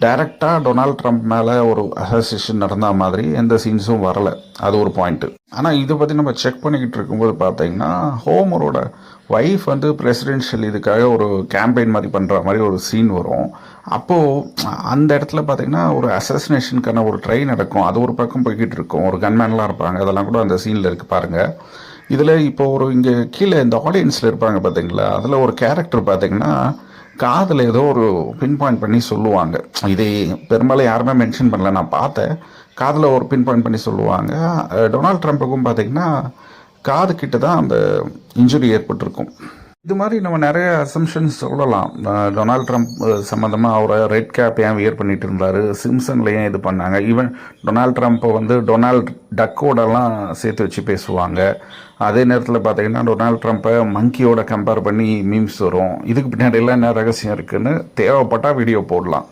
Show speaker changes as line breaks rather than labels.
டைரெக்டாக Donald Trump மேலே ஒரு அசோசியேஷன் நடந்த மாதிரி எந்த சீன்ஸும் வரலை. அது ஒரு பாயிண்ட்டு. ஆனால் இதை பற்றி நம்ம செக் பண்ணிக்கிட்டு இருக்கும்போது பார்த்தீங்கன்னா ஹோமரோட ஒய்ஃப் வந்து பிரசிடென்ஷியல் இதுக்காக ஒரு கேம்பெயின் மாதிரி பண்ணுற மாதிரி ஒரு சீன் வரும். அப்போது அந்த இடத்துல பார்த்தீங்கன்னா ஒரு அசசினேஷனுக்கான ஒரு ட்ரை நடக்கும். அது ஒரு பக்கம் போய்கிட்டு இருக்கும். ஒரு கன்மேன்லாம் இருப்பாங்க. அதெல்லாம் கூட அந்த சீனில் இருக்குது பாருங்கள். இதில் இப்போ ஒரு இங்கே கீழே இந்த ஆடியன்ஸில் இருப்பாங்க பார்த்தீங்களா, அதில் ஒரு கேரக்டர் பார்த்தீங்கன்னா காதில் ஏதோ ஒரு பின் பாயிண்ட் பண்ணி சொல்லுவாங்க. இதை பெரும்பாலும் யாருமே மென்ஷன் பண்ணல, நான் பார்த்தேன். காதில் ஒரு பின் பாயிண்ட் பண்ணி சொல்லுவாங்க. டொனால்ட் ட்ரம்ப்புக்கும் பார்த்திங்கன்னா காது கிட்ட தான் அந்த இன்ஜுரி ஏற்பட்டிருக்கும். இது மாதிரி நம்ம நிறைய அசம்ஷன்ஸ் சொல்லலாம். டொனால்ட் ட்ரம்ப் சம்மந்தமாக அவரை ரெட் கேப் ஏன் வியர் பண்ணிட்டு இருந்தார், சிம்சனில் ஏன் இது பண்ணாங்க. ஈவன் டொனால்ட் ட்ரம்ப்பை வந்து டொனால்ட் டக்கோடலாம் சேர்த்து வச்சு பேசுவாங்க. அதே நேரத்தில் பார்த்தீங்கன்னா டொனால்ட் ட்ரம்ப்பை மங்கியோட கம்பேர் பண்ணி மீம்ஸ் வரும். இதுக்கு பின்னாடியெல்லாம் என்ன ரகசியம் இருக்குதுன்னு தேவைப்பட்டால் வீடியோ போடலாம்.